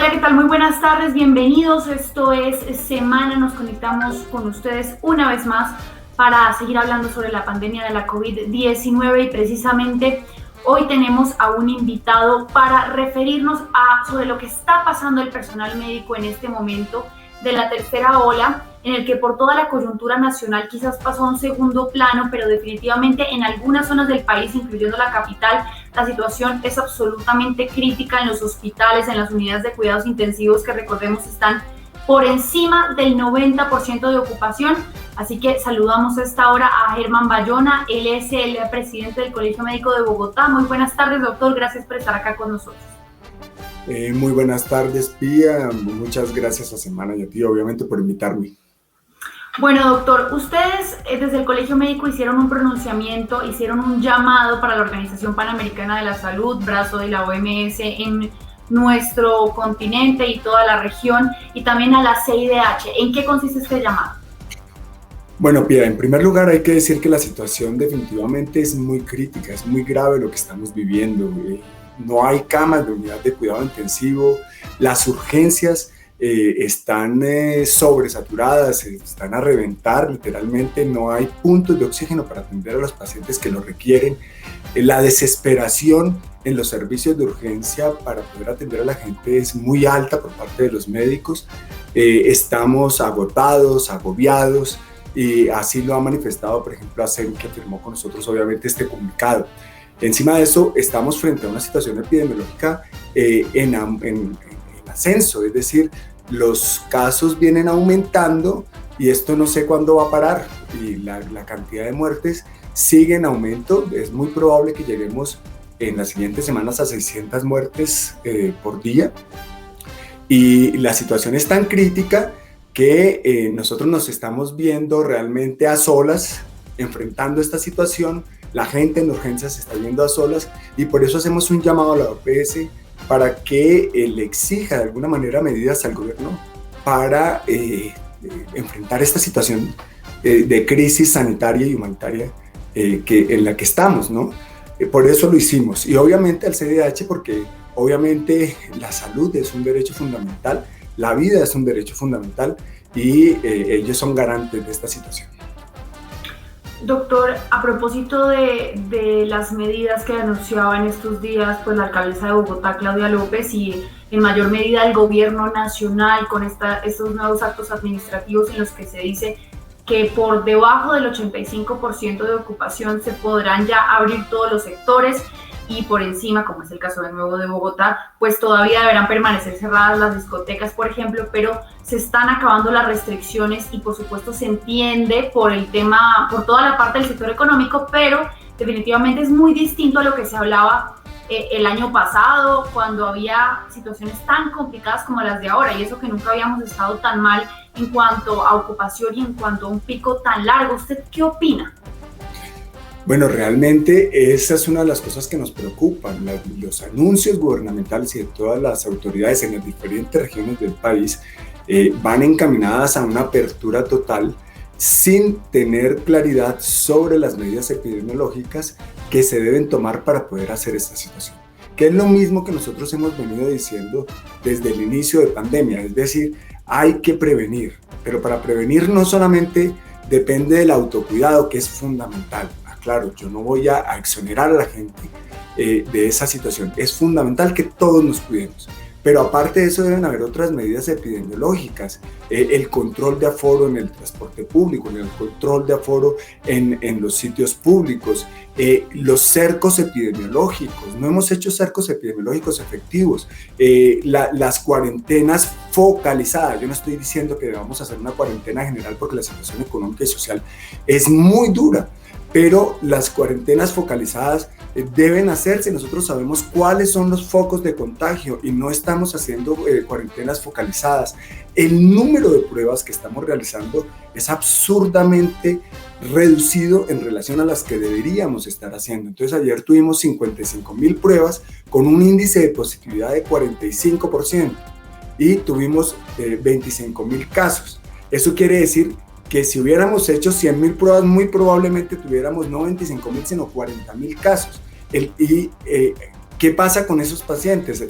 Hola, ¿qué tal? Muy buenas tardes, bienvenidos. Esto es Semana, nos conectamos con ustedes una vez más para seguir hablando sobre la pandemia de la COVID-19 y precisamente hoy tenemos a un invitado para referirnos sobre lo que está pasando el personal médico en este momento de la tercera ola, en el que por toda la coyuntura nacional quizás pasó a un segundo plano, pero definitivamente en algunas zonas del país, incluyendo la capital, la situación es absolutamente crítica en los hospitales, en las unidades de cuidados intensivos, que recordemos están por encima del 90% de ocupación. Así que saludamos a esta hora a Germán Bayona, él es el presidente del Colegio Médico de Bogotá. Muy buenas tardes, doctor, gracias por estar acá con nosotros. Muy buenas tardes, Pía. Muchas gracias a Semana y a ti, obviamente, por invitarme. Bueno, doctor, ustedes desde el Colegio Médico hicieron un pronunciamiento, hicieron un llamado para la Organización Panamericana de la Salud, brazo de la OMS en nuestro continente y toda la región, y también a la CIDH. ¿En qué consiste este llamado? Bueno, Pía, en primer lugar hay que decir que la situación definitivamente es muy crítica, es muy grave lo que estamos viviendo. No hay camas de unidad de cuidado intensivo, las urgencias están sobresaturadas, están a reventar, literalmente no hay puntos de oxígeno para atender a los pacientes que lo requieren. La desesperación en los servicios de urgencia para poder atender a la gente es muy alta por parte de los médicos. Estamos agotados, agobiados, y así lo ha manifestado, por ejemplo, ASEM, que firmó con nosotros obviamente este comunicado. Encima de eso, estamos frente a una situación epidemiológica en ascenso, es decir, los casos vienen aumentando y esto no sé cuándo va a parar, y la cantidad de muertes sigue en aumento. Es muy probable que lleguemos en las siguientes semanas a 600 muertes por día, y la situación es tan crítica que nosotros nos estamos viendo realmente a solas enfrentando esta situación. La gente en urgencias se está viendo a solas, y por eso hacemos un llamado a la OPS para que le exija de alguna manera medidas al gobierno para enfrentar esta situación de crisis sanitaria y humanitaria en la que estamos, ¿no? Por eso lo hicimos, y obviamente al CIDH, porque obviamente la salud es un derecho fundamental, la vida es un derecho fundamental, y ellos son garantes de esta situación. Doctor, a propósito de las medidas que anunciaba en estos días pues la alcaldesa de Bogotá, Claudia López, y en mayor medida el gobierno nacional con estos nuevos actos administrativos en los que se dice que por debajo del 85% de ocupación se podrán ya abrir todos los sectores, y por encima, como es el caso de nuevo de Bogotá, pues todavía deberán permanecer cerradas las discotecas, por ejemplo, pero se están acabando las restricciones, y por supuesto se entiende por el tema, por toda la parte del sector económico, pero definitivamente es muy distinto a lo que se hablaba el año pasado, cuando había situaciones tan complicadas como las de ahora, y eso que nunca habíamos estado tan mal en cuanto a ocupación y en cuanto a un pico tan largo. ¿Usted qué opina? Bueno, realmente esa es una de las cosas que nos preocupan. Los anuncios gubernamentales y de todas las autoridades en las diferentes regiones del país van encaminadas a una apertura total sin tener claridad sobre las medidas epidemiológicas que se deben tomar para poder hacer esta situación, que es lo mismo que nosotros hemos venido diciendo desde el inicio de pandemia. Es decir, hay que prevenir, pero para prevenir no solamente depende del autocuidado, que es fundamental. Claro, yo no voy a exonerar a la gente de esa situación. Es fundamental que todos nos cuidemos. Pero aparte de eso deben haber otras medidas epidemiológicas. El control de aforo en el transporte público, el control de aforo en los sitios públicos, los cercos epidemiológicos. No hemos hecho cercos epidemiológicos efectivos. Las cuarentenas focalizadas. Yo no estoy diciendo que debamos hacer una cuarentena general, porque la situación económica y social es muy dura, pero las cuarentenas focalizadas deben hacerse. Nosotros sabemos cuáles son los focos de contagio y no estamos haciendo cuarentenas focalizadas. El número de pruebas que estamos realizando es absurdamente reducido en relación a las que deberíamos estar haciendo. Entonces ayer tuvimos 55,000 pruebas con un índice de positividad de 45% y tuvimos 25,000 casos. Eso quiere decir que si hubiéramos hecho 100,000 pruebas, muy probablemente tuviéramos no 25,000, sino 40,000 casos. ¿Qué pasa con esos pacientes?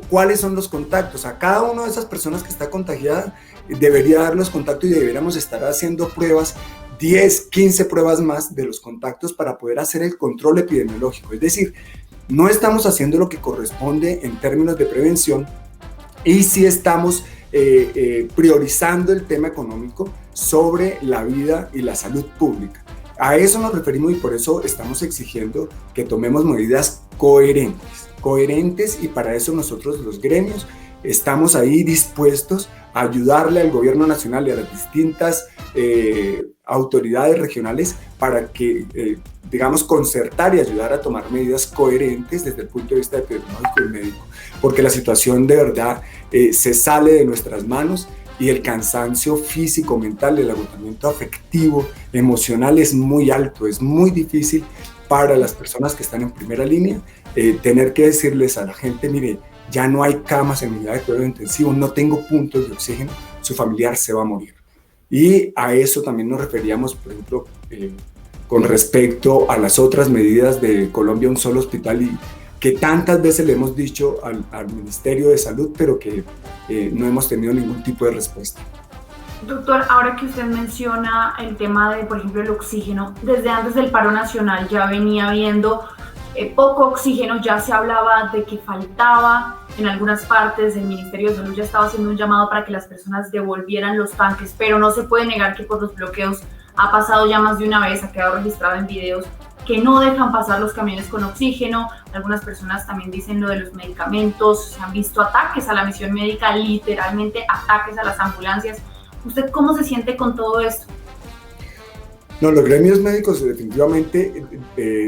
¿Cuáles son los contactos? A cada una de esas personas que está contagiada debería dar los contactos y deberíamos estar haciendo pruebas, 10, 15 pruebas más de los contactos para poder hacer el control epidemiológico. Es decir, no estamos haciendo lo que corresponde en términos de prevención y sí estamos priorizando el tema económico sobre la vida y la salud pública. A eso nos referimos y por eso estamos exigiendo que tomemos medidas coherentes y para eso nosotros los gremios estamos ahí dispuestos a ayudarle al gobierno nacional y a las distintas autoridades regionales para que, digamos, concertar y ayudar a tomar medidas coherentes desde el punto de vista epidemiológico y médico, porque la situación de verdad se sale de nuestras manos y el cansancio físico, mental, el agotamiento afectivo, emocional es muy alto, es muy difícil para las personas que están en primera línea tener que decirles a la gente, mire, ya no hay camas en unidad de cuidado intensivo, no tengo puntos de oxígeno, su familiar se va a morir. Y a eso también nos referíamos, por ejemplo, con respecto a las otras medidas de Colombia Un Solo Hospital y que tantas veces le hemos dicho al Ministerio de Salud, pero que no hemos tenido ningún tipo de respuesta. Doctor, ahora que usted menciona el tema de, por ejemplo, el oxígeno, desde antes del paro nacional ya venía habiendo poco oxígeno, ya se hablaba de que faltaba en algunas partes, el Ministerio de Salud ya estaba haciendo un llamado para que las personas devolvieran los tanques, pero no se puede negar que por los bloqueos ha pasado ya más de una vez, ha quedado registrado en videos que no dejan pasar los camiones con oxígeno. Algunas personas también dicen lo de los medicamentos, se han visto ataques a la misión médica, literalmente ataques a las ambulancias. ¿Usted cómo se siente con todo esto? No, los gremios médicos definitivamente,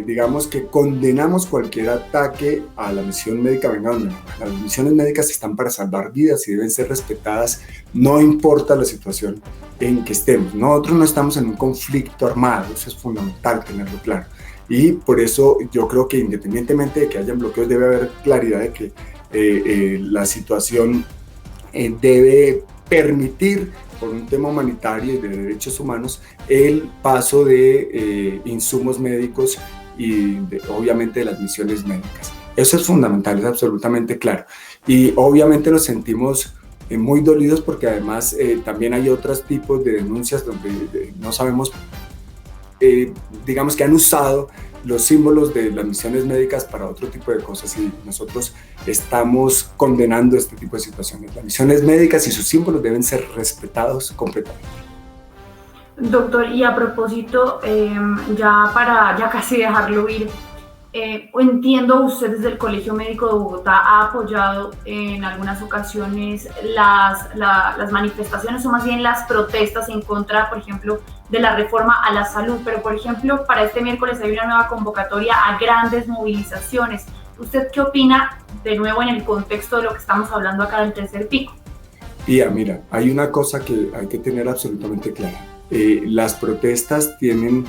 digamos que condenamos cualquier ataque a la misión médica. Venga, las misiones médicas están para salvar vidas y deben ser respetadas, no importa la situación en que estemos. Nosotros no estamos en un conflicto armado, eso es fundamental tenerlo claro. Y por eso yo creo que independientemente de que hayan bloqueos, debe haber claridad de que la situación debe permitir, por un tema humanitario y de derechos humanos, el paso de insumos médicos y obviamente de las misiones médicas. Eso es fundamental, es absolutamente claro. Y obviamente nos sentimos muy dolidos porque además también hay otros tipos de denuncias donde no sabemos, digamos que han usado los símbolos de las misiones médicas para otro tipo de cosas y nosotros estamos condenando este tipo de situaciones. Las misiones médicas y sus símbolos deben ser respetados completamente. Doctor, y a propósito, ya para casi dejarlo ir, entiendo usted desde el Colegio Médico de Bogotá ha apoyado en algunas ocasiones las manifestaciones o más bien las protestas en contra, por ejemplo, de la reforma a la salud, pero por ejemplo para este miércoles hay una nueva convocatoria a grandes movilizaciones. ¿Usted qué opina de nuevo en el contexto de lo que estamos hablando acá del tercer pico? Mira, hay una cosa que hay que tener absolutamente clara. Las protestas tienen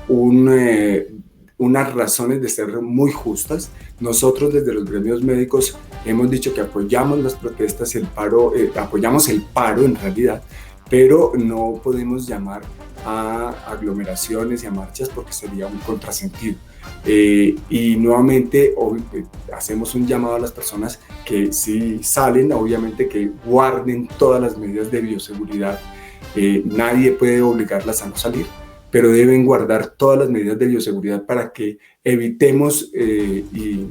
unas razones de ser muy justas. Nosotros desde los gremios médicos hemos dicho que apoyamos las protestas y el paro, apoyamos el paro en realidad, pero no podemos llamar a aglomeraciones y a marchas porque sería un contrasentido. Y nuevamente hacemos un llamado a las personas que si salen, obviamente que guarden todas las medidas de bioseguridad. Nadie puede obligarlas a no salir, pero deben guardar todas las medidas de bioseguridad para que evitemos y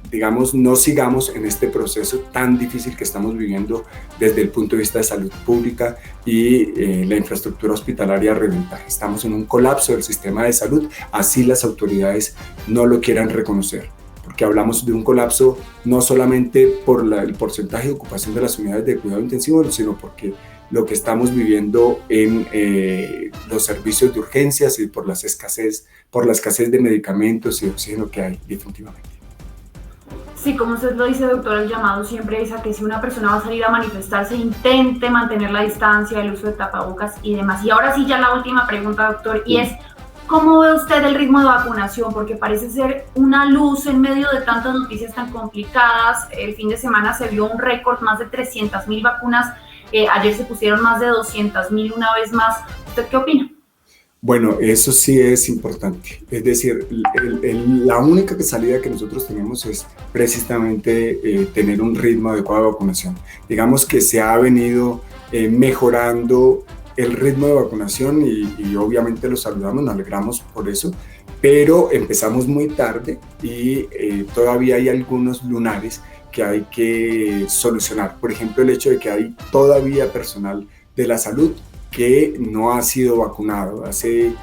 digamos no sigamos en este proceso tan difícil que estamos viviendo desde el punto de vista de salud pública y la infraestructura hospitalaria a reventar. Estamos en un colapso del sistema de salud, así las autoridades no lo quieran reconocer, porque hablamos de un colapso no solamente por el porcentaje de ocupación de las unidades de cuidado intensivo, sino porque lo que estamos viviendo en los servicios de urgencias y por la escasez de medicamentos y de oxígeno que hay definitivamente. Sí, como usted lo dice, doctor, el llamado siempre es a que si una persona va a salir a manifestarse, intente mantener la distancia, el uso de tapabocas y demás. Y ahora sí, ya la última pregunta, doctor, y es, ¿cómo ve usted el ritmo de vacunación? Porque parece ser una luz en medio de tantas noticias tan complicadas. El fin de semana se vio un récord, más de 300.000 vacunas. Ayer se pusieron más de 200.000 una vez más. ¿Usted qué opina? Bueno, eso sí es importante. Es decir, la única salida que nosotros tenemos es precisamente tener un ritmo adecuado de vacunación. Digamos que se ha venido mejorando el ritmo de vacunación y obviamente lo saludamos, nos alegramos por eso, pero empezamos muy tarde y todavía hay algunos lunares que hay que solucionar. Por ejemplo, el hecho de que hay todavía personal de la salud que no ha sido vacunado. Hace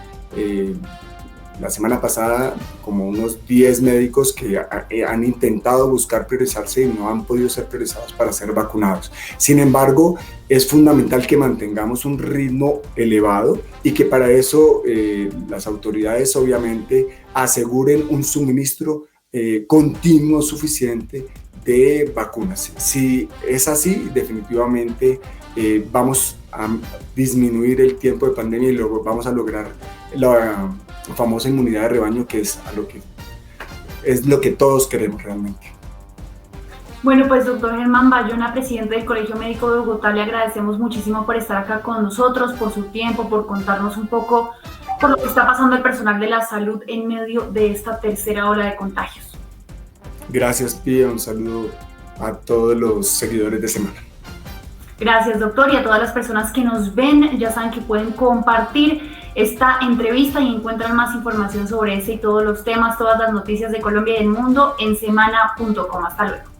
la semana pasada como unos 10 médicos que han intentado buscar priorizarse y no han podido ser priorizados para ser vacunados. Sin embargo, es fundamental que mantengamos un ritmo elevado y que para eso las autoridades obviamente aseguren un suministro continuo suficiente de vacunas. Si es así, definitivamente vamos a disminuir el tiempo de pandemia y luego vamos a lograr la famosa inmunidad de rebaño, que es lo que todos queremos realmente. Bueno, pues doctor Germán Bayona, presidente del Colegio Médico de Bogotá, le agradecemos muchísimo por estar acá con nosotros, por su tiempo, por contarnos un poco por lo que está pasando el personal de la salud en medio de esta tercera ola de contagios. Gracias, Pía. Un saludo a todos los seguidores de Semana. Gracias, doctor, y a todas las personas que nos ven, ya saben que pueden compartir esta entrevista y encuentran más información sobre ese y todos los temas, todas las noticias de Colombia y del mundo en semana.com. Hasta luego.